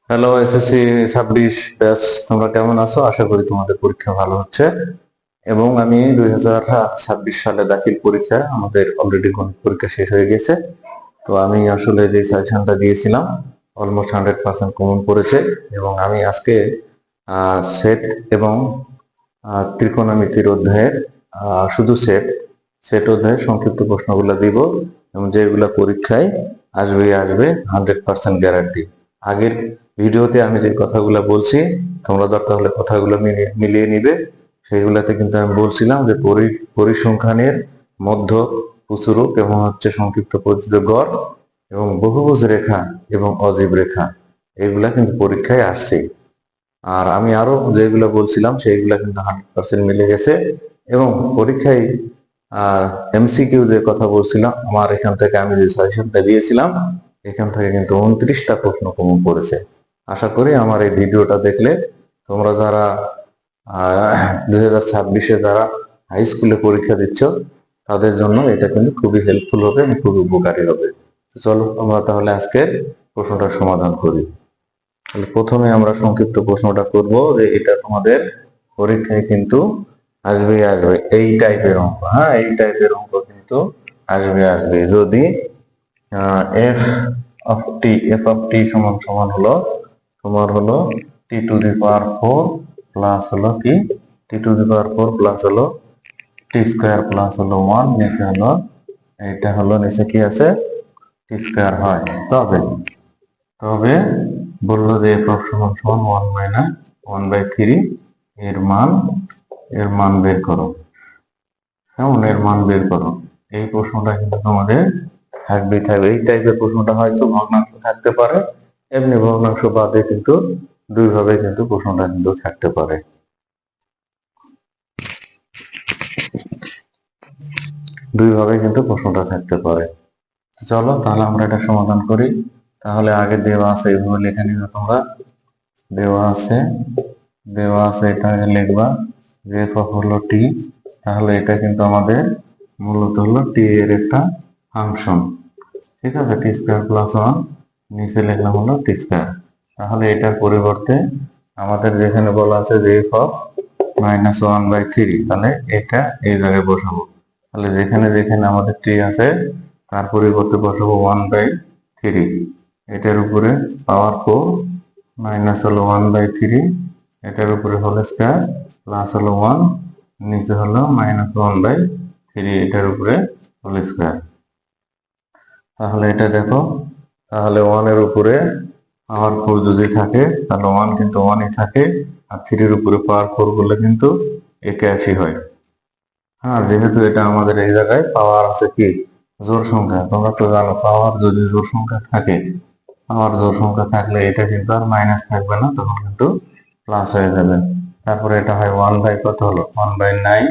Hello SSC 26 batch, তোমরা কেমন আছো? আশা করি তোমাদের পরীক্ষা ভালো হচ্ছে। এবং আমি 2026 সালে দাখিল পরীক্ষা, আমাদের অলরেডি গণিত পরীক্ষা শেষ হয়ে গেছে। তো আমি আসলে যে সাজেশনটা দিয়েছিলাম অলমোস্ট 100% কমন পড়েছে। এবং আমি আজকে সেট এবং ত্রিকোণমিতির অধ্যায়ের শুধু সেট সেট অধ্যায়ের সংক্ষিপ্ত প্রশ্নগুলো দিব, এবং যেগুলা পরীক্ষায় আসবেই আসবে, 100% গ্যারান্টি। আগের ভিডিওতে আমি যে কথাগুলো বলছি, তোমরা দরকার হলে কথাগুলো মিলিয়ে নিবে। সেইগুলাতে কিন্তু আমি বলছিলাম যে পরিসংখ্যানের মধ্য, প্রচুরক এবং সংক্ষিপ্ত পরিচিত গড় এবং বহুভুজ রেখা এবং অজীব রেখা, এগুলা কিন্তু পরীক্ষায় আসছে। আর আমি আরো যেগুলো বলছিলাম সেইগুলা কিন্তু 100% মিলে গেছে। এবং পরীক্ষায় এমসিকিউ যে কথা বলছিলাম, আমার এখান থেকে আমি যে সাজেশনটা দিয়েছিলাম, এখান থেকে কিন্তু 29টা প্রশ্ন কমন পড়েছে। আশা করি আমার এই ভিডিওটা দেখলে তোমরা যারা 2026-এ যারা হাই স্কুলে পরীক্ষা দিচ্ছ, তাদের জন্য এটা কিন্তু খুবই হেল্পফুল হবে এবং খুবই উপকারী হবে। চলো আমরা তাহলে আজকের প্রশ্নটার সমাধান করি। তাহলে প্রথমে আমরা সংক্ষিপ্ত প্রশ্নটা করব যে এটা তোমাদের পরীক্ষায় কিন্তু আসবেই আসবে, এই টাইপের অঙ্ক। হ্যাঁ, এই টাইপের অঙ্ক কিন্তু আসবে যদি এফ অফ টি সমান সমান হলো, তোমার হলো টি টু দি পাওয়ার 4 প্লাস হলো কি, টি টু দি পাওয়ার 4 প্লাস হলো টি স্কোয়ার প্লাস হলো 1, নিচে হলো এইটা হলো, নিচে কি আছে, টি স্কোয়ার হয়। তবে তবে বললো যে এফ অফ সমান সমান 1 মাইনাস 1/3, এর মান বের করো। কেমন, এর মান বের করো। এই প্রশ্নটা কিন্তু তোমাদের থাকবেই থাকবে। এই টাইপের প্রশ্নটা হয়তো ভগ্নাংশ থাকতে পারে, এমনি ভগ্নাংশ বাদে কিন্তু দুইভাবে কিন্তু প্রশ্নটা কিন্তু থাকতে পারে। দুইভাবে কিন্তু প্রশ্নটা থাকতে পারে। চলো তাহলে আমরা এটা সমাধান করি। তাহলে আগে দেওয়া আছে, এইভাবে লিখে নিবে তোমরা। দেওয়া আছে এটা আগে লিখবা যে এফ অফ হলো টি। তাহলে এটা কিন্তু আমাদের মূলত হলো টি এর একটা ফাংশন। ঠিক আছে, টি স্কোয়ার প্লাস 1, নিচে লিখলাম হলো টি স্কোয়ার। তাহলে এটার পরিবর্তে আমাদের যেখানে বলা আছে যে এফ অফ -1/3, তাহলে এটা এই জায়গায় বসাবো। তাহলে যেখানে যেখানে আমাদের টি আছে তার পরিবর্তে বসাবো 1/3। এটার উপরে পাওয়ার 4 মাইনাস হলো 1/3, এটার উপরে হোল স্কোয়ার প্লাস হলো 1, নিচে হলো -1/3, এটার উপরে হোল স্কোয়ার। তাহলে এটা দেখো, তাহলে 1 এর উপরে পাওয়ার 4 যদি থাকে তাহলে 1 কিন্তু 1ই থাকে, আর 3 এর উপরে পাওয়ার 4 করলে কিন্তু 81 হয়। হ্যাঁ, যেহেতু এটা আমাদের এই জায়গায় পাওয়ার আছে কি, জোড় সংখ্যা। তোমরা তো জানো পাওয়ার যদি জোড় সংখ্যা থাকে, থাকলে এটা কিন্তু আর মাইনাস থাকবে না, তখন কিন্তু প্লাস হয়ে যাবে। তারপরে এটা হয় 1 বাই কত হলো, 1/9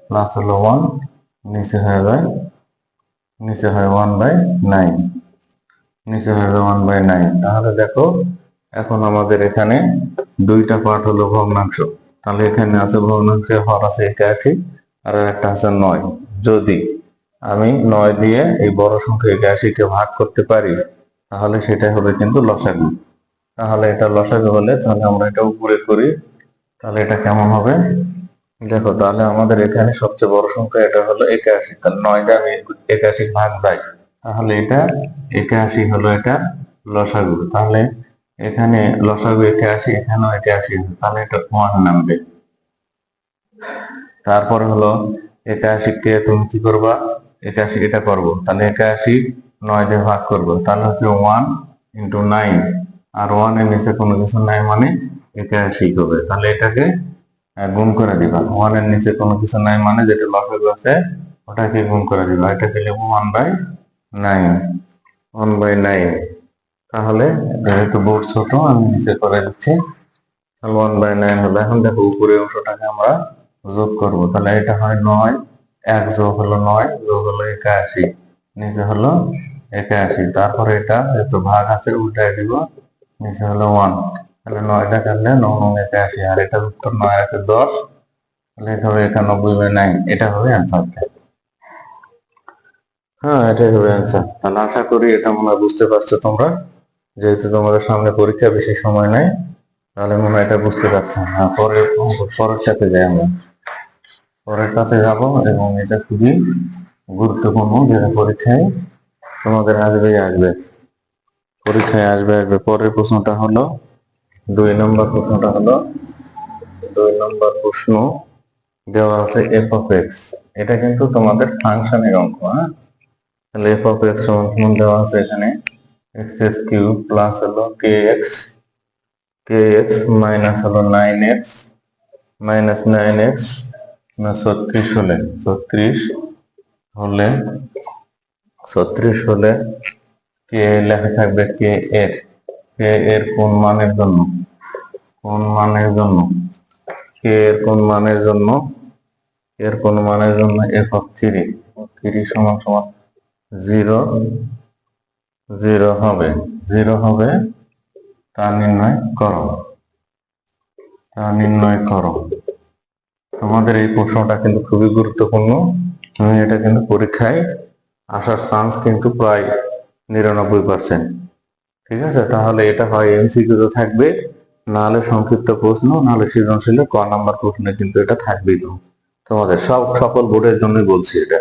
প্লাস হলো 1, নিচে হয়ে যায় 1/9, তাহলে দেখো এখন আমাদের এখানে দুইটা পার্ট হলো ভগ্নাংশ। তাহলে এখানে আছে ভগ্নাংশের হর আছে 81, আর একটা আছে 9। যদি আমি 9 দিয়ে এই বড় সংখ্যা 81-কে ভাগ করতে পারি, তাহলে সেটাই হবে কিন্তু লসাগু। তাহলে এটা লসাগু হলে, তাহলে আমরা এটা উপরে করি, তাহলে এটা কেমন হবে দেখো। তাহলে আমাদের এখানে সবচেয়ে বড় সংখ্যা এটা হলো 81, তাহলে 9 দিয়ে আমি 81 ভাগ যাই, তাহলে এটা 81 হলো এটা লসাগু। তাহলে এখানে লসাগু 81, এখানেও 81, তাহলে এটা 1 নামবে। তারপরে হলো 81-কে তুমি কি করবা, 81 এটা করবো, তাহলে 81 9 দিয়ে ভাগ করবো, তাহলে হচ্ছে 1 × 9, আর 1 এর নিচে কোনো কিছু নাই মানে 81 হবে। তাহলে এটাকে গুণ করে দিবা। 1 এর নিচে কোনো কিছু নাই মানে যেটা লসাগু আছে ওটাকে গুণ করে দিবা। এটাকে লিখবো 1/9। তাহলে যেহেতু বোর্ড ছোট, আমি নিচে করে দিচ্ছি। 1/9 হলো। এখন দেখো উপরের অংশটাকে আমরা যোগ করব। তাহলে এটা হয় 9, 1 যোগ হলো 9, যোগ হলো 81, নিচে হলো 81। তারপরে এটা যেহেতু ভাগ আছে উল্টায় দিব, নিচে হলো 1। তাহলে 9টা কাটলে 9 9 81, আর এটার উত্তর 9 আছে 10, তাহলে এটা হবে 91/9। এটা হবে অ্যান্সারটা। হ্যাঁ, এটাই হবে অ্যান্সার। তাহলে আশা করি এটা মনে হয় বুঝতে পারছো তোমরা। যেহেতু তোমাদের সামনে পরীক্ষা বেশি সময় নেই, তাহলে মনে হয় এটা বুঝতে পারছো। হ্যাঁ, পরের সাথে যাই আমরা, পরের সাথে যাব, এবং এটা খুবই গুরুত্বপূর্ণ, যেটা পরীক্ষায় তোমাদের আসবে, পরীক্ষায় আসবে। পরের প্রশ্নটা হলো 2 নম্বর প্রশ্নটা হলো 2 নম্বর প্রশ্ন দেওয়া আছে এফ অফ এক্স। এটা কিন্তু তোমাদের ফাংশনের অঙ্ক। হ্যাঁ, তাহলে এফ অফ এক্স সমান দেওয়া আছে এখানে এক্স এক্স কিউব প্লাস হলো কে এক্স মাইনাস হলো 9x মাইনাস 9x 36 হলে 36 হলে কে লেখা থাকবে কে এর কোন মানের জন্য এফ অফ 3 সমান সমান 0 হবে, তা নির্ণয় করো। তোমাদের এই প্রশ্নটা কিন্তু খুবই গুরুত্বপূর্ণ। এটা কিন্তু পরীক্ষায় আসার চান্স কিন্তু প্রায় 99%। ঠিক আছে, তাহলে এটা হয় এমসিকিউ তে থাকবে, নাহলে সংক্ষিপ্ত প্রশ্ন, নাহলে সৃজনশীলে ক নাম্বার প্রশ্নে কিন্তু এটা থাকবেই। তোমাদের সকল বোর্ডের জন্যই বলছি, এটা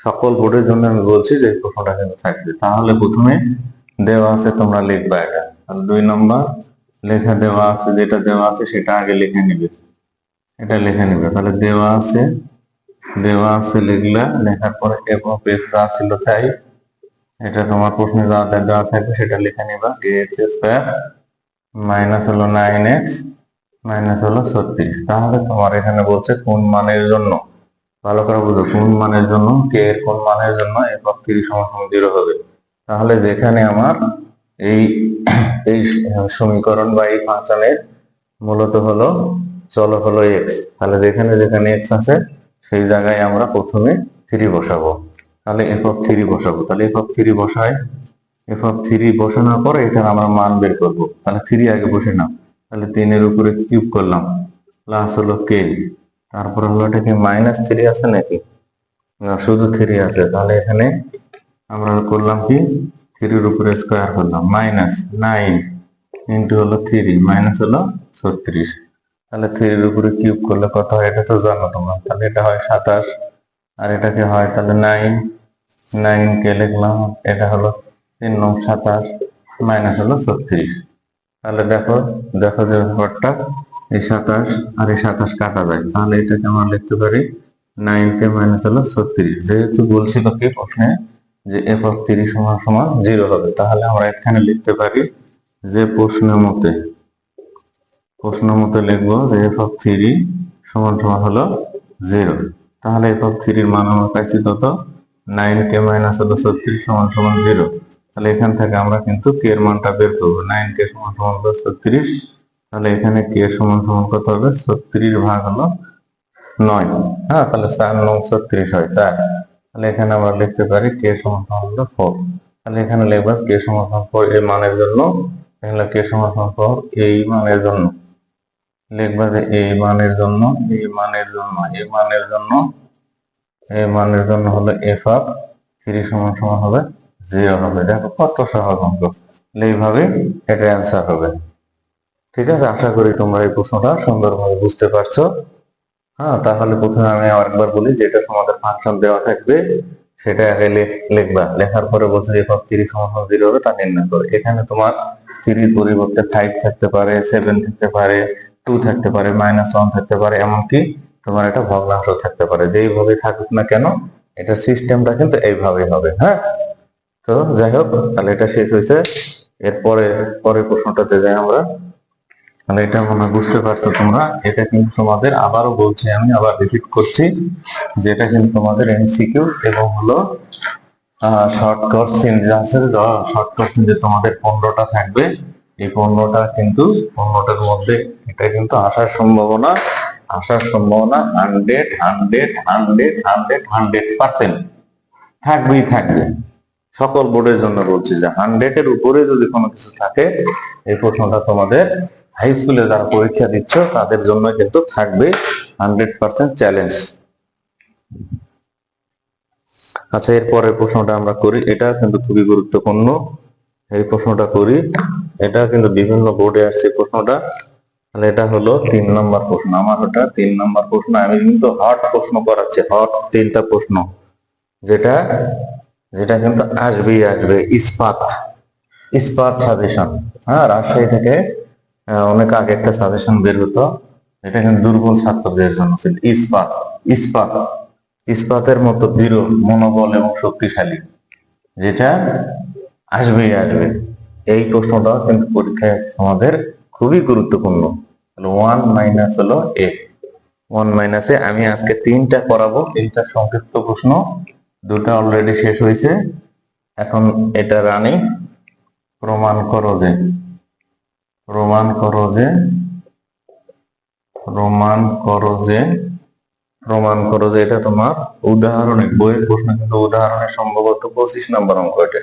সকল বোর্ডের জন্য আমি বলছি যে প্রশ্নটা কিন্তু থাকবে। তাহলে প্রথমে দেওয়া আছে, তোমরা লিখবা এটা। 2 নম্বর লেখা দেওয়া আছে, যেটা দেওয়া আছে সেটা আগে লিখে নিবে, তাহলে দেওয়া আছে লিখলা, লেখার পরে এফ অফ এক্স যা ছিল তাই, এটা তোমার প্রশ্নে যা দেওয়া থাকবে সেটা লিখে নিবা। কে এক্স স্কোয়ার মাইনাস হলো 9x মাইনাস হলো 36। তাহলে তোমার এখানে বলছে কোন মানের জন্য, ভালো করে বুঝো, কোন মানের জন্য, কে এর কোন মানের জন্য এফ অফ 3 সমান 0 হবে। তাহলে যেখানে আমার এই সমীকরণ বা এই ফাংশনের মূলত হলো চলক হলো এক্স, তাহলে যেখানে এক্স আছে সেই জায়গায় আমরা প্রথমে 3 বসাবো। তাহলে এফ অফ 3 বসাবো। তাহলে এফ অফ 3 বসাই, এফ অফ 3 বসানোর পরে এখানে আমরা মান বের করবো। তাহলে 3 আগে বসে নাও। তাহলে 3 এর উপরে কিউব করলাম, প্লাস হলো কে, তারপরে হলো এটা কি -3 আছে নাকি, না শুধু 3 আছে। তাহলে এখানে আমরা করলাম কি, 3 এর উপরে স্কোয়ার করলাম, -9 ইন্টু হলো 3 মাইনাস হলো 36। তাহলে 3 এর উপরে কিউব করলে কত হয় এটা তো জানো তোমরা। তাহলে এটা হয় 27, আর এটাকে হয় তাহলে 9 কে লিখলাম, এটা হলো 3 9 27 মাইনাস হলো 36। তাহলে দেখো যে ব্যাপারটা, এই 27 আর এই 27 কাটা যায়, তাহলে এটাকে আমরা লিখতে পারি 9 কে মাইনাস হলো 36। যেহেতু বলছিল কি প্রশ্নে যে এফ অফ 3 সমান সমান 0 হবে, তাহলে আমরা এখানে লিখতে পারি যে প্রশ্ন মতে লিখবো যে এফ অফ 3 সমান সমান হলো 0। তাহলে এফ অফ 3 এর মান আমরা পাইছি কত, 9 কে মাইনাস হলো 36 সমান সমান 0। তাহলে এখান থেকে আমরা কিন্তু কে এর মানটা বের করবো, 9 কে সমান সমান হলো 36। তাহলে এখানে কে সমান সমান কত হবে, 36 ভাগ হলো 9। হ্যাঁ, তাহলে 4 9 36 হয় 4। তাহলে এখানে আমরা লিখতে পারি কে সমান সমান হলো 4। তাহলে এখানে লিখবো কে সমান সমান 4 এই মানের জন্য, তাহলে কে সমান সমান 4 এই মানের জন্য লিখবা যে এই মানের জন্য হলো এফ অফ 3 সমান সমান হবে 0 হবে। দেখো কত সহজ অঙ্ক, এইভাবে এটা অ্যান্সার হবে। ঠিক আছে, আশা করি তোমরা এই প্রশ্নটা সুন্দরভাবে বুঝতে পারছো। হ্যাঁ, তাহলে প্রথমে আমি আরেকবার বলি, যেটা তোমাদের ফাংশন দেওয়া থাকবে সেটা আগে লিখবা, লেখার পরে বলছে এফ অফ 3 সমান 0 হবে তা নির্ণয় করো। এখানে তোমার 3 পরিবর্তে 5 থাকতে পারে, 7 থাকতে পারে, 2 থাকতে পারে, -1 থাকতে পারে, এমনকি তোমার একটা ভগ্নাংশ থাকতে পারে। যেইভাবে থাকুক না কেন, এটা সিস্টেমটা কিন্তু এইভাবেই হবে। হ্যাঁ, তো যাই হোক, তাহলে এটা শেষ হয়েছে। এরপরে পরের প্রশ্নটাতে যাই আমরা। তাহলে এটা মনে হয় বুঝতে পারছো তোমরা। এটা কিন্তু তোমাদের, আবারও বলছি, আমি আবার রিপিট করছি, যেটা কিন্তু তোমাদের এমসিকিউ এবং হলো শর্ট কোশ্চেন আছে। শর্ট কোশ্চেন যে তোমাদের 15টা থাকবে, এই 15টা কিন্তু 15টার মধ্যে এটা কিন্তু আসার সম্ভাবনা 100% থাকবে। সকল বোর্ডের জন্য বলছি যে 100 এর উপরে যদি কোনো কিছু থাকে, এই প্রশ্নটা তোমাদের হাই স্কুলে যারা পরীক্ষা দিচ্ছ তাদের জন্য কিন্তু থাকবে 100% চ্যালেঞ্জ। আচ্ছা, এরপরের প্রশ্নটা আমরা করি, এটা কিন্তু খুবই গুরুত্বপূর্ণ। এই প্রশ্নটা করি। এটা কিন্তু বিভিন্ন বোর্ডে আসছে প্রশ্নটা। তাহলে এটা হলো 3 নম্বর প্রশ্ন। আমার ওটা 3 নম্বর প্রশ্ন। আমি কিন্তু হট প্রশ্ন করাচ্ছি, হট 3টা প্রশ্ন, যেটা যেটা কিন্তু আসবেই আসবে। ইস্পাত, ইস্পাত সাজেশন। হ্যাঁ, রাজশাহী থেকে অনেক আগে একটা সাজেশন বের হতো, এটা কিন্তু দুর্বল ছাত্রদের জন্য ছিল। ইস্পাত, ইস্পাত, ইস্পাতের মতো দৃঢ় মনোবল এবং শক্তিশালী, যেটা আসবেই আসবে। এই প্রশ্নটা কিন্তু পরীক্ষায় আমাদের খুবই গুরুত্বপূর্ণ। 1 মাইনাস হলো এ, 1 মাইনাসে আমি আজকে 3টা করাবো। 3টা সংক্ষিপ্ত প্রশ্ন, 2টা অলরেডি শেষ হয়েছে। এখন এটা রানি। প্রমাণ করো যে, প্রমাণ করো যে, প্রমাণ করো যে, প্রমাণ করো যে, এটা তোমার উদাহরণে বইয়ের প্রশ্ন, কিন্তু উদাহরণে সম্ভবত 25 নম্বর অঙ্ক এটা।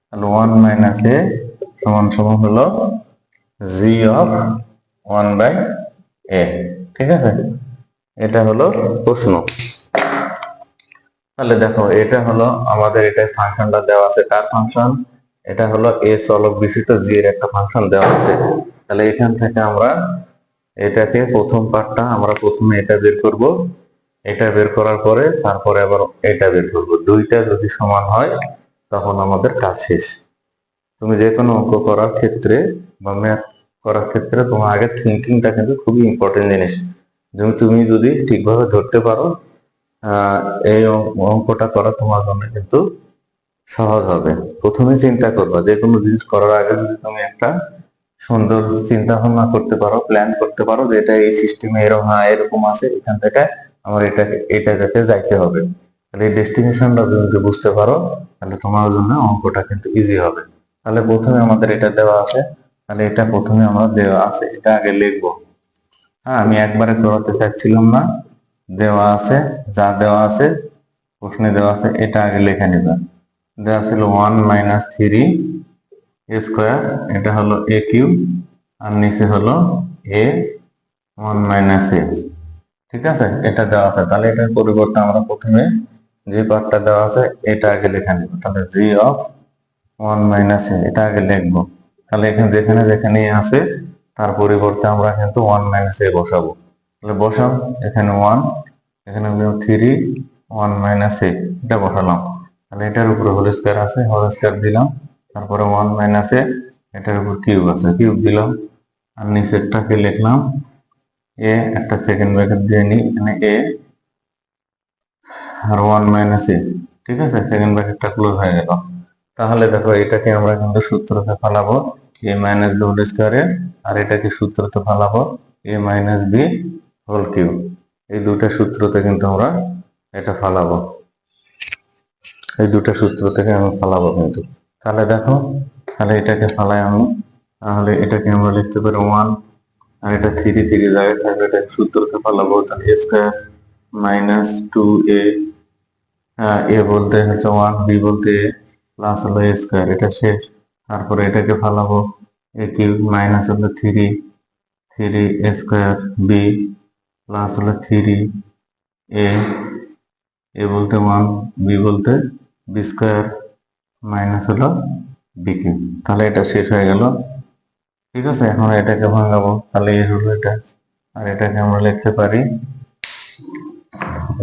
তাহলে 1 মাইনাস এ সমান সমান হলো জি অফ 1 বাই এ। ঠিক আছে, এটা হলো প্রশ্ন। তাহলে দেখো, এটা হলো আমাদের, এটা ফাংশনটা দেওয়া আছে। কার ফাংশন? এটা হলো এ চলক বিশিষ্ট জি এর একটা ফাংশন দেওয়া আছে। তাহলে এখান থেকে আমরা এটাকে প্রথম পার্টটা আমরা প্রথমে এটা বের করব, এটা বের করার পরে তারপরে আবার এটা বের করব। দুইটা যদি সমান হয় তখন আমাদের কাজ শেষ। তুমি যে কোনো অঙ্ক করার ক্ষেত্রে বা ম্যাথ করার ক্ষেত্রে তোমার আগে থিঙ্কিংটা কিন্তু খুবই ইম্পর্টেন্ট জিনিস। তুমি যদি ঠিকভাবে ধরতে পারো, এই অঙ্কটা করা তোমার জন্য কিন্তু সহজ হবে। প্রথমে চিন্তা করবা, যে কোনো জিনিস করার আগে যদি তুমি একটা সুন্দর চিন্তা ভাবনা করতে পারো, প্ল্যান করতে পারো যে এটা এই সিস্টেমে এরকম, এরকম আছে, এখান থেকে আমার এটা যাতে যাইতে হবে, তাহলে এই ডেস্টিনেশনটা যদি বুঝতে পারো, তাহলে তোমার জন্য অঙ্কটা কিন্তু ইজি হবে। তাহলে প্রথমে আমাদের এটা দেওয়া আছে, তাহলে এটা প্রথমে আমরা দেওয়া আছে, এটা আগে লিখবো। হ্যাঁ, আমি একবারে করাতে চাচ্ছিলাম না, দেওয়া আছে, যা দেওয়া আছে প্রশ্নে দেওয়া আছে এটা আগে লিখে নিবা। দেওয়া ছিল 1 মাইনাস 3 এ স্কোয়ার, এটা হলো এ কিউব, আর নিচে হলো এ 1 মাইনাস এ। ঠিক আছে, এটা দেওয়া আছে। তাহলে এটার পরিবর্তে আমরা প্রথমে যে পার্টটা দেওয়া আছে এটা আগে লিখে নিব। তাহলে জি অফ 1 মাইনাস এ এটা আগে লিখবো। তাহলে এখানে যেখানে যেখানে আছে তার পরিবর্তে আমরা কিন্তু 1 মাইনাস এ বসাবো। তাহলে বসাও, এখানে 1, এখানে 3, 1 মাইনাস এ, এটা বসালাম। তাহলে এটার উপরে হোল স্কয়ার আছে, হোল স্কয়ার দিলাম, তারপরে 1 মাইনাস এ, এটার উপর কিউব আছে, কিউব দিলাম, আর নিচেরটাকে লিখলাম এ, একটা সেকেন্ড ব্র্যাকেট দিয়ে নিই, এখানে এ আর 1 মাইনাস এ। ঠিক আছে, সেকেন্ড ব্র্যাকেটটা ক্লোজ হয়ে গেল। তাহলে দেখো, এটাকে আমরা কিন্তু সূত্রতে ফেলাবো এ মাইনাস বি হোল স্কয়ারে, আর এটাকে সূত্রতে ফেলাবো এ মাইনাস বি হোল কিউব। এই দুটা সূত্রতে কিন্তু আমরা এটা ফেলাবো, এই দুটা সূত্র থেকে আমি ফেলাবো কিন্তু। তাহলে দেখো, তাহলে এটাকে ফেলাই আমি, তাহলে এটাকে আমরা লিখতে পারি 1, আর এটা 3 জায়গায় থাকবে, এটা সূত্রতে ফেলাবো। তাহলে এ স্কয়ার মাইনাস 2a, এ বলতে হচ্ছে 1, বি বলতে এ, প্লাস হলো এ স্কয়ার, এটা শেষ। তারপরে এটাকে ফালাবো এ কিউব, মাইনাস হলো 3 এ স্কয়ার বি, প্লাস হলো 3 এ, এ বলতে 1, বি বলতে বি স্কয়ার, মাইনাস হলো বি কিউব। তাহলে এটা শেষ হয়ে গেল। ঠিক আছে, এখন এটাকে ভাঙাবো। তাহলে এ হলো এটা, আর এটাকে আমরা লিখতে পারি,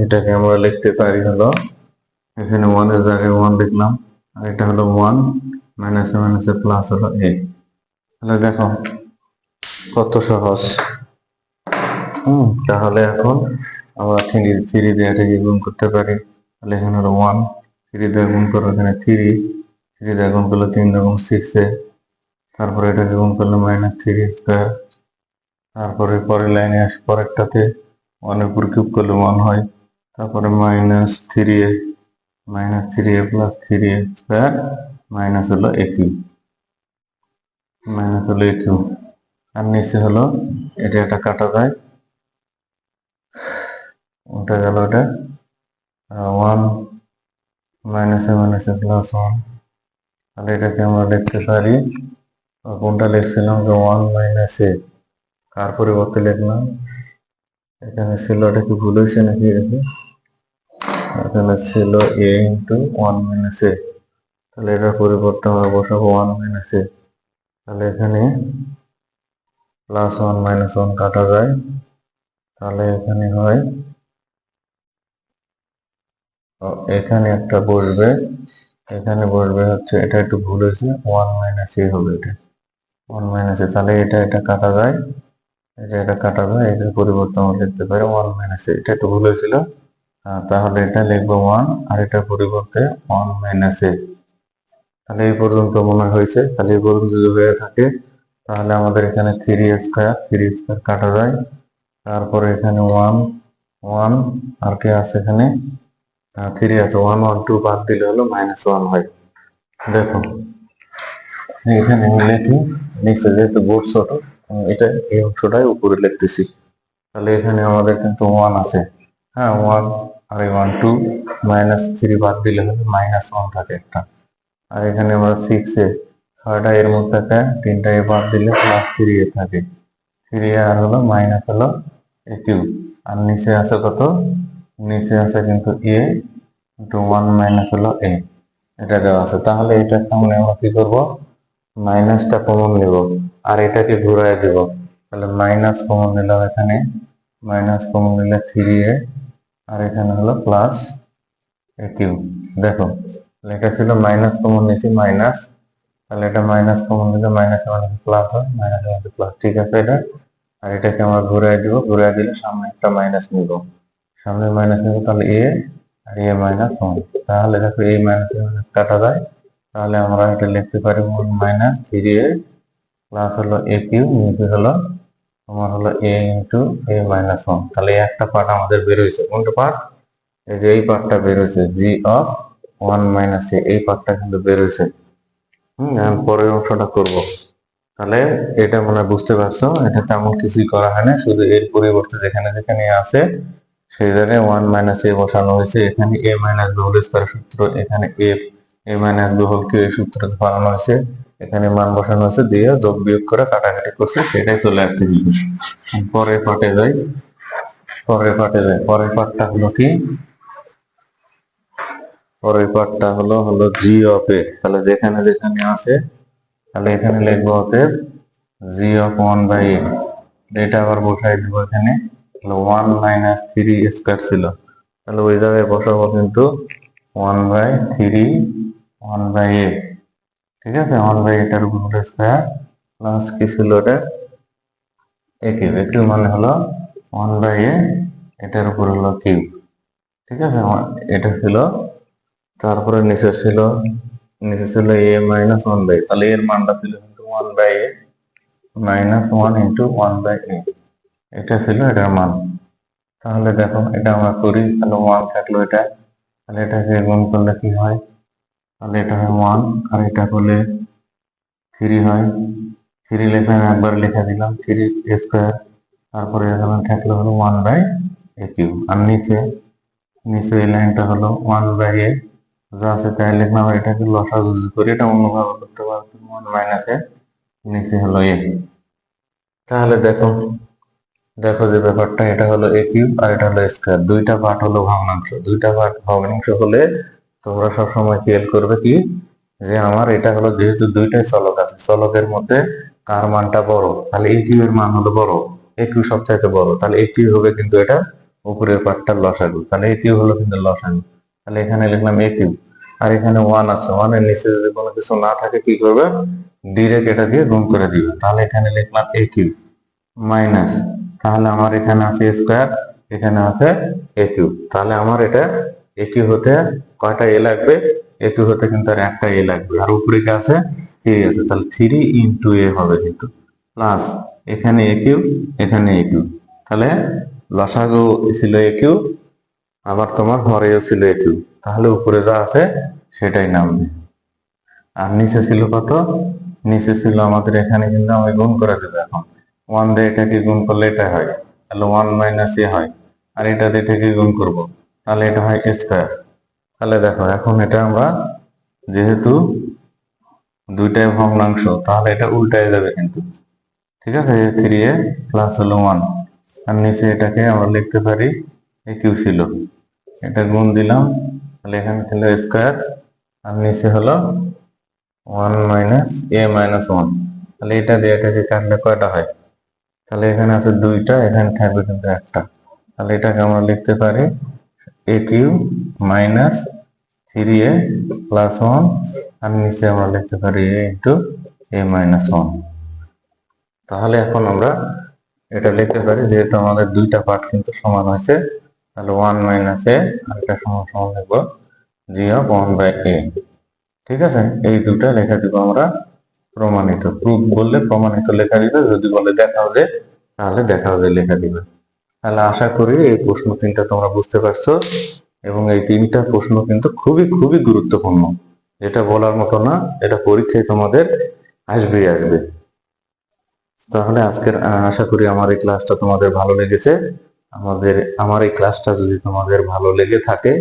এটাকে আমরা লিখতে পারি হলো, এখানে 1 এর জায়গায় 1 লিখলাম, আর এটা হলো 1 মাইনাসে মাইনাসে প্লাস হলো এ। তাহলে দেখো কত সহজ। তাহলে এখন আমরা 3 দিয়ে এটাকে গুণ করতে পারি। তাহলে এখানে হলো 1, 3 দিয়ে গুণ করবো, এখানে 3 দিয়ে গুণ করলে 3 এবং 6 এ, তারপরে এটাকে গুণ করলে মাইনাস 3 স্কয়ার, তারপরে পরের লাইনে আসে, পরেরটাতে 1 এর উপর কিউব করলে 1 হয়, তারপরে minus 3a, minus 3a plus 3a square, minus হলো এ কিউব, মাইনাস হলো এ কিউব। আর নিচে হলো এটা, এটা কাটা যায়, উঠে গেল এটা 1 মাইনাসে মাইনাসে প্লাস 1। তাহলে এটাকে আমরা লিখতে পারি, কোনটা লিখছিলাম যে 1 মাইনাস এ, কার পরিবর্তে লিখলাম, এখানে ছিল, এটা কি ভুল হয়েছে নাকি, এখানে ছিল এ ইন্টু 1 মাইনাস এ, তাহলে এটার পরিবর্তে আমরা বসাবো 1 মাইনাস এ। তাহলে এখানে প্লাস 1 মাইনাস 1 কাটা যায়, তাহলে এখানে হয় এখানে একটা বসবে, এখানে বসবে হচ্ছে, এটা একটু ভুল হয়েছে, 1 মাইনাস এ হবে, এটা 1 মাইনাস এ। তাহলে এটা কাটা যায়, এটা কাটা যায়, এটার পরিবর্তে আমরা লিখতে পারি 1 মাইনাস এ। এটা একটু ভুল হয়েছিল, তাহলে এটা লিখবো 1 আর এটার পরিবর্তে 1 মাইনাস এ। তাহলে এই পর্যন্ত মনে হয়েছে। তাহলে এই পর্যন্ত যদি হয়ে থাকে তাহলে আমাদের এখানে 3 স্কয়ার কাটা যায়, তারপরে এখানে 1 1 আর কে আছে এখানে 3 আছে, 1 1 2 বাদ দিলে হলো -1 হয়। দেখো এখানে আমি লিখি, নিচে যেহেতু বোর্ড ছোট এটা এই অংশটাই উপরে লিখতেছি। তাহলে এখানে আমাদের কিন্তু 1 আছে, হ্যাঁ 1 আর 1 2 -3 বাদ দিলে হলো -1 থাকে একটা। আর এখানে আমরা 6 এ 6টা এর মধ্যে থাকে, 3টা এ বাদ দিলে +3 এ থাকে, 3 আর হলো মাইনাস হলো এ কিউব। আর নিচে আছে কত, নিচে আছে কিন্তু এ ইন্টু 1 মাইনাস হলো এ, এটা দেওয়া আছে। তাহলে এটা সামনে আমরা কি করব, মাইনাসটা কমন নেব আর এটাকে ঘুরায় দেব। তাহলে মাইনাস কমন নিলাম, এখানে মাইনাস কমন নিলে 3a আর এখানে হলো প্লাস এ কিউব। দেখো লেখা ছিল মাইনাস কমন নিয়েছি মাইনাস, তাহলে এটা মাইনাস কমন নিলে মাইনাস মাইনাস প্লাস হয়, মাইনাস মাইনাস প্লাস, ঠিক আছে এটা। আর এটাকে আমরা ঘুরাই দিব, ঘুরাই দিলে সামনে একটা মাইনাস নিব, সামনে মাইনাস নিব, তাহলে এ আর এ মাইনাস 1। তাহলে দেখো এই মাইনাস মাইনাস কাটা যায়, তাহলে আমরা এটা লিখতে পারি 1 মাইনাস 3a প্লাস হলো এ কিউব, নিচে হলো তোমার হলো এ ইন্টু এ মাইনাস 1। তাহলে একটা পার্ট আমাদের বের হয়েছে, কোনটা পার্ট, এই যে এই পার্টটা বের হয়েছে, জি অফ 1 মাইনাস এ, এই পার্টটা কিন্তু বের হয়েছে। এখন পরের অংশটা করব। তাহলে এটা মনে হয় বুঝতে পারছো, এটা তেমন কিছুই করা হয় না, শুধু এর পরিবর্তে যেখানে যেখানে আছে সেই জায়গায় 1 মাইনাস এ বসানো হয়েছে। এখানে এ মাইনাস বি হোল স্কয়ার সূত্র, এখানে এ মাইনাস বি হোল কিউব এই সূত্রটা বানানো হয়েছে, এখানে মান বসানো হয়েছে, দিয়ে যোগ বিয়োগ করে কাটাকাটি করছে, সেটাই চলে আসছে। পরের পার্টে যাই, পরের পার্টটা হলো কি, পরের পার্টটা হলো জি অফ এ। তাহলে যেখানে যেখানে আছে তাহলে এখানে লিখবো অতএব জি অফ 1 বাই এ, এটা আবার বসাই দিব এখানে, 1 মাইনাস 3 স্কয়ার ছিল, তাহলে ওই জায়গায় বসাবো কিন্তু 1 বাই 3 1 বাই এ, ঠিক আছে। 1 বাই এটার উপর স্কয়ার প্লাস কি ছিল এটা এ কিউব, এ কিউব মানে হলো 1 বাই এ, এটার উপর হলো কিউব, ঠিক আছে। এটা ছিল, তারপরে নিচে ছিল এ মাইনাস 1 বাই, তাহলে এর মানটা ছিল কিন্তু 1 by A minus 1 into 1 by A, এটা ছিল এটার মান। তাহলে দেখো এটা আমরা করি, তাহলে 1 থাকলো এটা, তাহলে এটাকে গুণ করলে কি হয়, তাহলে এটা হয় 1 আর এটা করলে 3 হয়, 3 লেখা একবার লেখা দিলাম 3 স্কয়ার, তারপরে এখানে থাকলো হলো 1 বাই এ কিউব। আর নিচে এই লাইনটা হলো 1 বাই এ, যা আছে তাই লিখলাম, এটাকে লসাগু করে এটা অন্যভাবে করতে পারতাম, 1 মাইনাস এ, নিচে হলো এ। তাহলে দেখো দেখো যে ব্যাপারটা, এটা হলো এ কিউব আর এটা হলো স্কয়ার, দুইটা পার্ট হলো ভগ্নাংশ, দুইটা পার্ট ভগ্নাংশ হলে তোমরা সবসময় খেয়াল করবে কি, যে আমার এটা হলো যেহেতু দুইটাই চলক আছে, চলকের মধ্যে কার মানটা বড়, তাহলে এ কিউ এর মান হলো বড়, এ কিউ সবচাইতে বড়, তাহলে এ কিউ হবে কিন্তু এটা উপরের পার্টটার লসাগু, তাহলে এ কিউ হলো কিন্তু লসাগু। তাহলে এখানে লিখলাম এ কিউ, আর এখানে 1 আছে, 1 এর নিচে যদি কোনো কিছু না থাকে কি করবে, ডিরেক্ট এটা দিয়ে গুণ করে দিবে। তাহলে এখানে লিখলাম এ কিউ মাইনাস, তাহলে আমার এখানে আছে স্কয়ার, এখানে আছে এ কিউব, তাহলে আমার এটা এ কিউব হতে কয়টা এ লাগবে, এ কিউব হতে কিন্তু আর একটা এ লাগবে, আর উপরে কি আছে 3 আছে, তাহলে 3 ইন্টু এ হবে কিন্তু, প্লাস এখানে এ কিউব, এখানে এ কিউব, তাহলে লসাগু ছিল এ কিউব, আবার তোমার হরেও ছিল এ কিউব, তাহলে উপরে যা আছে সেটাই নামবে। আর নিচে ছিল কত, নিচে ছিল আমাদের এখানে কিন্তু আমি গুণ করে দেবো এখন, 1 দিয়ে এটাকে গুণ করলে এটা হয়, তাহলে 1 মাইনাস এ হয়, আর এটা দিয়ে এটাকে গুণ করব, তাহলে এটা হয় স্কয়ার। তাহলে দেখো এখন এটা আমরা যেহেতু দুইটাই ভগ্নাংশ, তাহলে এটা উল্টায় যাবে কিন্তু, ঠিক আছে। 3a প্লাস হলো 1, আর নিচে এটাকে আমরা লিখতে পারি এ কিউ ছিল, এটা গুণ দিলাম, তাহলে এখানে ছিল স্কয়ার আর নিচে হলো 1 মাইনাস a মাইনাস 1। তাহলে এটা দিয়ে এটাকে কাটলে কয়টা হয়? তাহলে এখানে আছে 2টা, এখানে থাকবে কিন্তু 1টা। তাহলে এটাকে আমরা লিখতে পারি a cube minus 3a plus 1, আর নিচে আমরা লিখতে পারি a ইন্টু a মাইনাস 1। তাহলে এখন আমরা এটা লিখতে পারি, যেহেতু আমাদের 2টা পার্ট কিন্তু সমান হয়েছে, তাহলে 1 মাইনাস a আর এটা সমান সমান লিখবো g অফ 1 বাই a। ঠিক আছে, এই দুটা লেখা দিব আমরা প্রমাণিত। প্রুফ বললে প্রমাণিত লেখা দিবে, যদি বলে দেখাও যে, তাহলে দেখাও যে লেখা দিবে। তাহলে আশা করি এই প্রশ্ন 3টা তোমরা বুঝতে পারছো, এবং এই 3টা প্রশ্ন কিন্তু খুবই খুবই গুরুত্বপূর্ণ। এটা বলার মতো না, এটা পরীক্ষায় তোমাদের আসবেই আসবে। তাহলে আজকের আশা করি আমার এই ক্লাসটা তোমাদের ভালো লেগেছে। আমার এই ক্লাসটা যদি তোমাদের ভালো লেগে থাকে,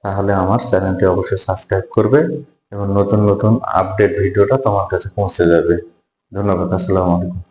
তাহলে আমার চ্যানেলটি অবশ্যই সাবস্ক্রাইব করবে, এবং নতুন নতুন আপডেট ভিডিওটা তোমার কাছে পৌঁছে যাবে। ধন্যবাদ। আসসালামু আলাইকুম।